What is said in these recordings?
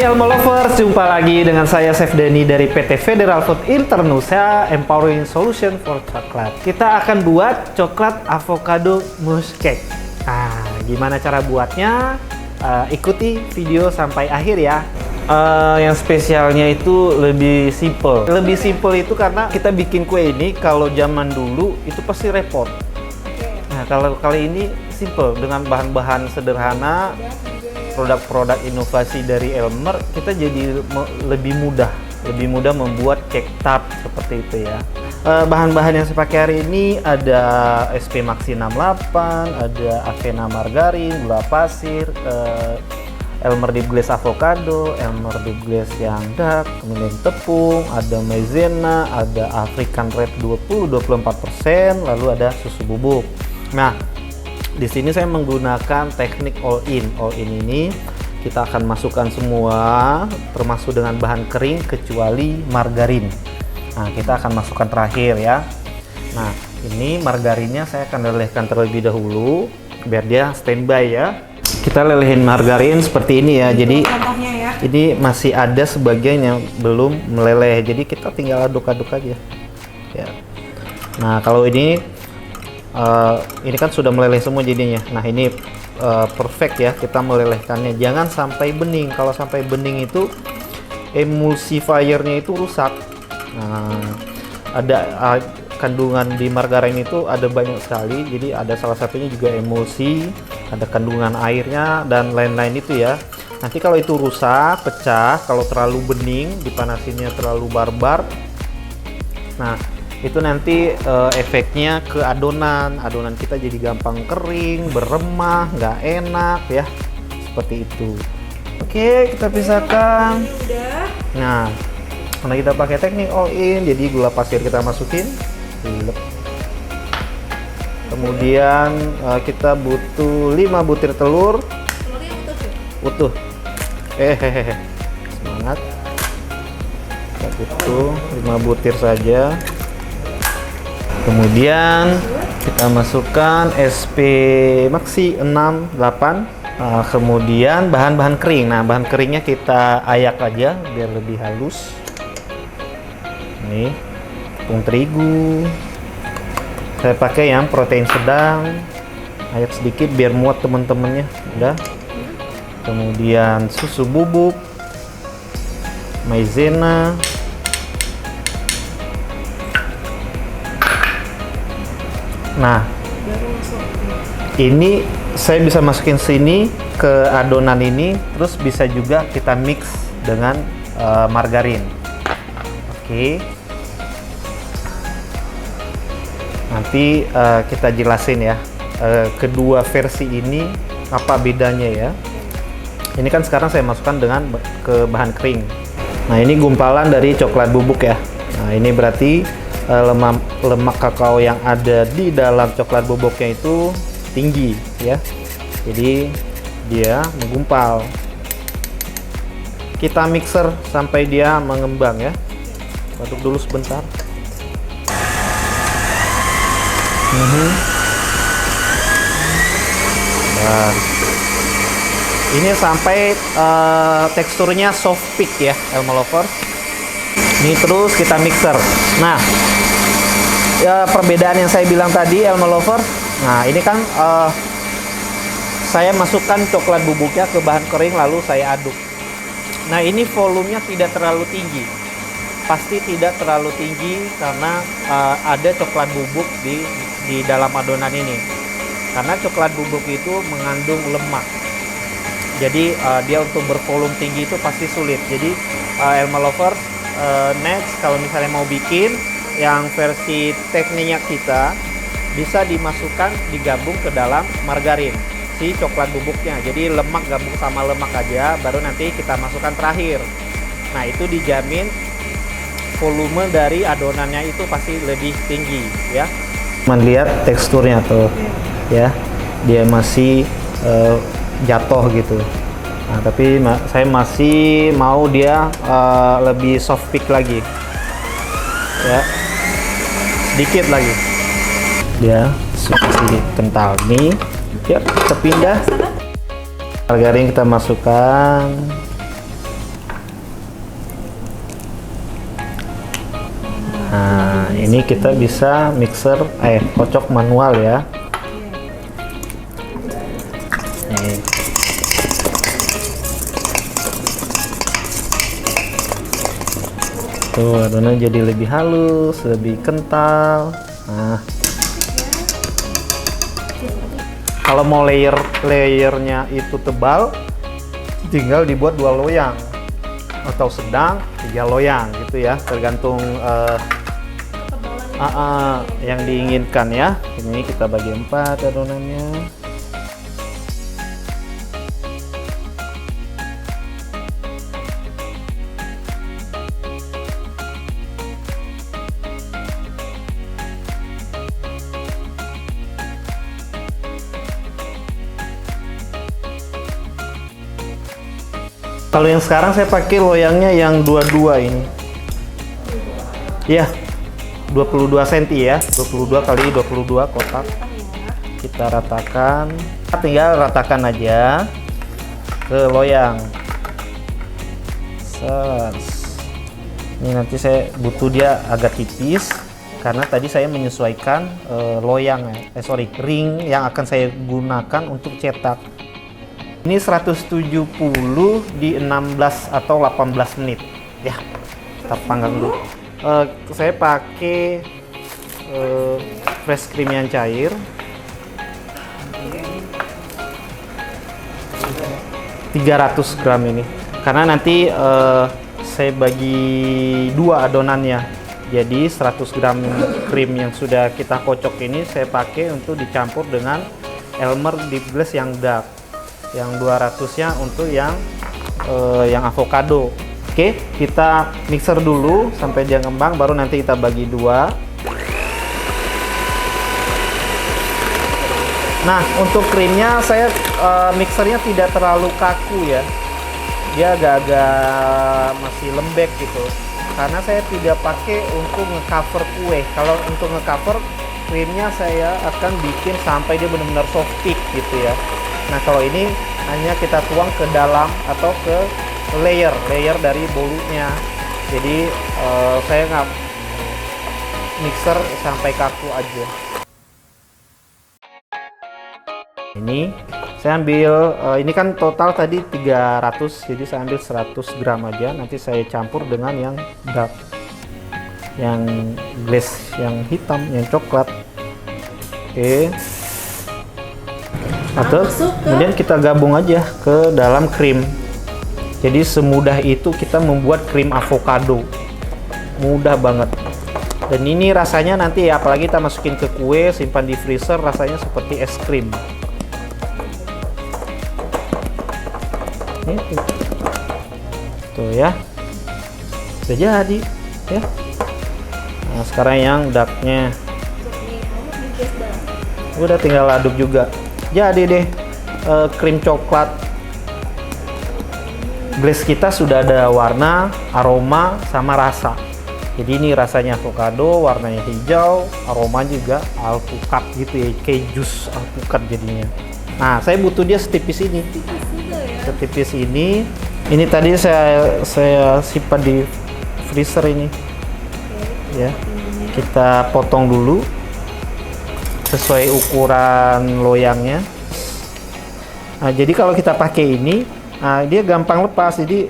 Hai Elmo Lovers, jumpa lagi dengan saya Chef Denny dari PT Federal Food Indonesia, Empowering Solution for Coklat. Kita akan buat coklat avocado mousse cake. Nah, gimana cara buatnya? Ikuti video sampai akhir ya. Yang spesialnya itu lebih simple. Lebih simple itu karena kita bikin kue ini kalau zaman dulu itu pasti repot. Nah, kalau kali ini simple dengan bahan-bahan sederhana. Produk-produk inovasi dari Elmer, kita jadi lebih mudah membuat cake tart seperti itu ya. Bahan-bahan yang saya pakai hari ini ada SP Maxi 68, ada Avena margarin, gula pasir, Elmer deep glaze avocado, Elmer deep glaze yang dark, kemudian tepung, ada maizena, ada African red 20-24%, lalu ada susu bubuk. Nah, di sini saya menggunakan teknik all in. All in ini kita akan masukkan semua, termasuk dengan bahan kering kecuali margarin. Nah, kita akan masukkan terakhir ya. Nah, ini margarinnya saya akan lelehkan terlebih dahulu biar dia standby ya. Kita lelehin margarin seperti ini ya. Jadi ini masih ada sebagian yang belum meleleh. Jadi kita tinggal aduk-aduk aja. Ya. Nah, kalau ini kan sudah meleleh semua jadinya. Nah, ini perfect ya, kita melelehkannya. Jangan sampai bening. Kalau sampai bening itu emulsifiernya itu rusak. Nah, ada kandungan di margarin itu ada banyak sekali. Jadi ada salah satunya juga emulsi, ada kandungan airnya dan lain-lain itu ya. Nanti kalau itu rusak, pecah, kalau terlalu bening, dipanasinnya terlalu barbar. Nah, itu nanti efeknya ke adonan kita jadi gampang kering, beremah, nggak enak ya, seperti itu. Oke, kita pisahkan. Nah, karena kita pakai teknik all in, jadi gula pasir kita masukin. Kemudian kita butuh 5 butir telur. Utuh. Semangat. Kita butuh 5 butir saja. Kemudian kita masukkan SP Maxi 68. Kemudian bahan-bahan kering. Nah, bahan keringnya kita ayak aja biar lebih halus. Nih, tepung terigu. Saya pakai yang protein sedang. Ayak sedikit biar muat teman-temannya. Udah. Kemudian susu bubuk, maizena. Nah, ini saya bisa masukin sini ke adonan ini, terus bisa juga kita mix dengan margarin. Oke. Nanti kita jelasin ya, kedua versi ini apa bedanya ya. Ini kan sekarang saya masukkan dengan ke bahan kering. Nah, ini gumpalan dari coklat bubuk ya. Nah, ini berarti lemak kakao yang ada di dalam coklat bubuknya itu tinggi ya, jadi dia menggumpal. Kita mixer sampai dia mengembang ya. Aduk dulu sebentar. Nah, ini sampai teksturnya soft peak ya, Elmo Lovers. Ini terus kita mixer. Nah, ya, perbedaan yang saya bilang tadi, Elmo Lovers. Nah, ini kan saya masukkan coklat bubuknya ke bahan kering lalu saya aduk. Nah, ini volumenya tidak terlalu tinggi. Pasti tidak terlalu tinggi karena ada coklat bubuk di dalam adonan ini. Karena coklat bubuk itu mengandung lemak. Jadi dia untuk bervolume tinggi itu pasti sulit. Jadi Elmo Lovers, next kalau misalnya mau bikin yang versi tekniknya kita bisa dimasukkan digabung ke dalam margarin si coklat bubuknya, jadi lemak gabung sama lemak aja, baru nanti kita masukkan terakhir. Nah, itu dijamin volume dari adonannya itu pasti lebih tinggi ya. Lihat teksturnya tuh ya, dia masih jatuh gitu. Nah, tapi saya masih mau dia lebih soft peak lagi ya, sedikit lagi dia sedikit kental nih ya. Kita pindah margarin, kita masukkan Nah, ini kita bisa kocok manual ya. Nih. Tuh, adonannya jadi lebih halus, lebih kental. Nah, kalau mau layernya itu tebal, tinggal dibuat 2 loyang atau sedang 3 loyang gitu ya, tergantung yang diinginkan ya. Ini kita bagi 4 adonannya. Kalau yang sekarang saya pakai loyangnya yang 22 ini. Ya, 22 cm ya, 22 kali 22 kotak. Kita ratakan, tinggal ratakan aja ke loyang. Set. Ini nanti saya butuh dia agak tipis karena tadi saya menyesuaikan ring yang akan saya gunakan untuk cetak. Ini 170 di 16 atau 18 menit. Ya, kita panggang dulu. Saya pakai fresh cream yang cair. Okay. 300 gram ini. Karena nanti saya bagi 2 adonannya. Jadi 100 gram krim yang sudah kita kocok ini saya pakai untuk dicampur dengan Elmer Deep Glaze yang dark. Yang 200-nya untuk yang avocado. Oke, kita mixer dulu sampai dia ngembang, baru nanti kita bagi 2. Nah, untuk krimnya saya mixernya tidak terlalu kaku ya. Dia agak-agak masih lembek gitu. Karena saya tidak pakai untuk ngecover kue. Kalau untuk ngecover krimnya saya akan bikin sampai dia benar-benar soft peak gitu ya. Nah, kalau ini hanya kita tuang ke dalam atau ke layer dari bolunya. Jadi saya nggak mixer sampai kaku aja. Ini saya ambil, ini kan total tadi 300, jadi saya ambil 100 gram aja. Nanti saya campur dengan yang dark, yang glaze, yang hitam, yang coklat. Oke. Atau kemudian kita gabung aja ke dalam krim. Jadi semudah itu kita membuat krim avocado. Mudah banget. Dan ini rasanya nanti ya, apalagi kita masukin ke kue, simpan di freezer, rasanya seperti es krim. Tuh ya. Sudah jadi ya. Nah, sekarang yang darknya. Udah tinggal aduk juga. Jadi deh krim coklat glaze kita sudah ada warna, aroma, sama rasa. Jadi ini rasanya avocado, warnanya hijau, aroma juga alpukat gitu ya, kayak jus alpukat jadinya. Nah, saya butuh dia setipis ini. Setipis ini. Ini tadi saya simpan di freezer ini. Ya. Kita potong dulu sesuai ukuran loyangnya. Nah, jadi kalau kita pakai ini, nah dia gampang lepas. Jadi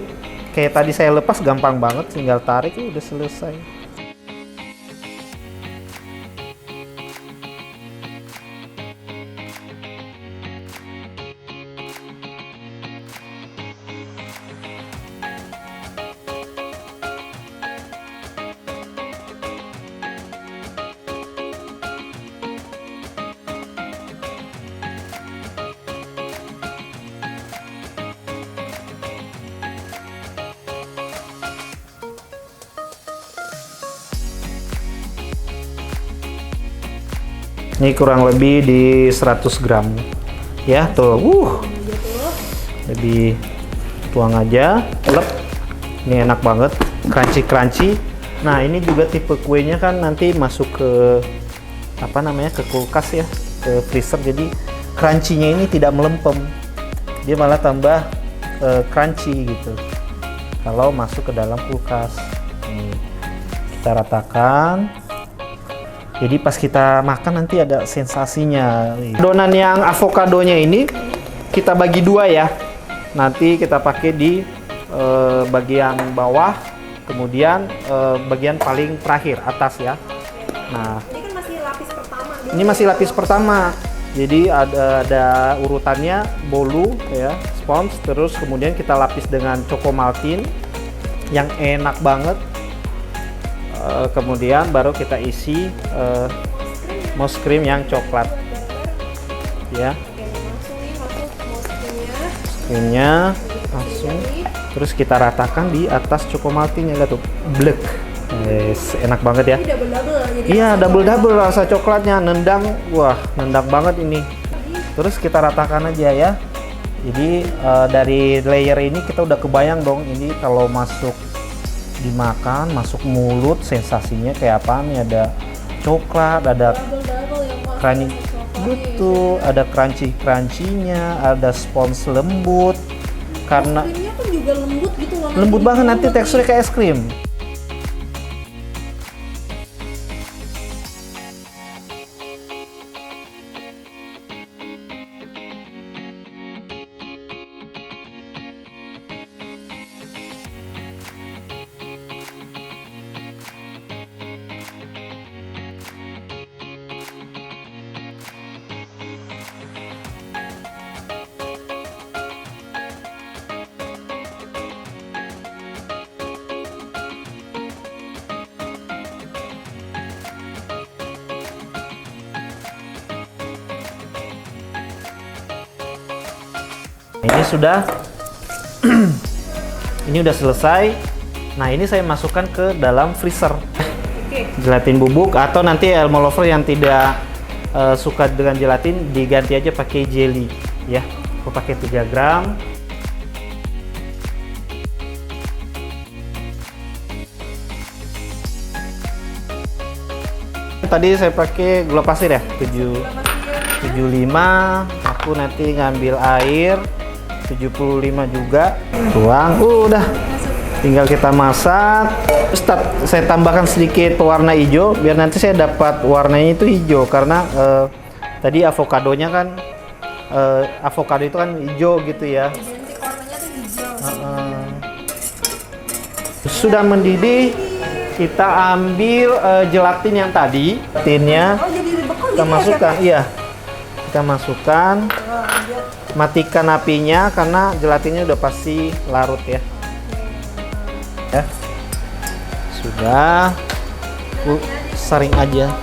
kayak tadi saya lepas gampang banget, tinggal tarik udah selesai. Ini kurang lebih di 100 gram ya, tuh lebih tuang aja, lep. Ini enak banget, crunchy. Nah, ini juga tipe kuenya kan nanti masuk ke ke kulkas ya, ke freezer. Jadi crunchy-nya ini tidak melempem, dia malah tambah crunchy gitu kalau masuk ke dalam kulkas. Nih, Kita ratakan. Jadi pas kita makan nanti ada sensasinya. Adonan yang avokadonya ini kita bagi dua ya. Nanti kita pakai di bagian bawah, kemudian bagian paling terakhir atas ya. Nah, ini kan masih lapis pertama. Ini masih lapis pertama. Jadi ada urutannya bolu ya, spons, terus kemudian kita lapis dengan choco maltin yang enak banget. Kemudian baru kita isi mouse cream yang coklat ya. Oke, langsung nih masuk mouse Creamnya langsung, terus kita ratakan di atas choco maltinnya gitu, blek. Yes, enak banget ya. Ini double-double jadi. Iya, double rasa coklatnya, nendang, wah nendang banget ini. Terus kita ratakan aja ya. Jadi dari layer ini kita udah kebayang dong ini kalau masuk dimakan, masuk mulut sensasinya kayak apa nih, ada coklat, ada Double-double yang masuk crunchy, betul, ada crunchy-crunchy-nya, ada spons lembut. Karena krimnya pun juga lembut gitu loh. lembut banget, nanti teksturnya kayak es krim. Ini sudah ini udah selesai. Nah, ini saya masukkan ke dalam freezer. Oke. Gelatin bubuk, atau nanti Elmo lover yang tidak suka dengan gelatin diganti aja pakai jelly ya. Aku pakai 3 gram. Tadi saya pakai gula pasir ya, 75. Aku nanti ngambil air 75 juga, tuang, udah tinggal kita masak. Terus saya tambahkan sedikit pewarna hijau biar nanti saya dapat warnanya itu hijau, karena tadi avokadonya kan avokado itu kan hijau gitu ya. Identik warnanya tuh hijau. Sudah mendidih, kita ambil gelatin yang tadi, tinnya Oh, jadi dibekel kita gitu ya, masukkan, Chef? iya, kita masukkan. Matikan apinya karena gelatinnya udah pasti larut ya. Ya. Sudah. Saring aja.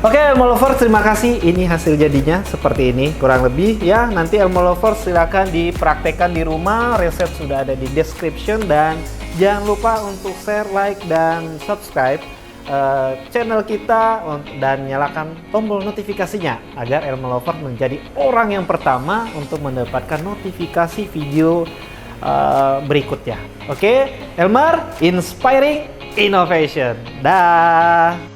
Oke, Elmo Lovers, terima kasih. Ini hasil jadinya seperti ini, kurang lebih ya. Nanti Elmo Lovers silakan dipraktekkan di rumah. Resep sudah ada di description, dan jangan lupa untuk share, like, dan subscribe channel kita dan nyalakan tombol notifikasinya agar Elmo Lovers menjadi orang yang pertama untuk mendapatkan notifikasi video berikutnya. Oke, Elmer, inspiring innovation. Dah.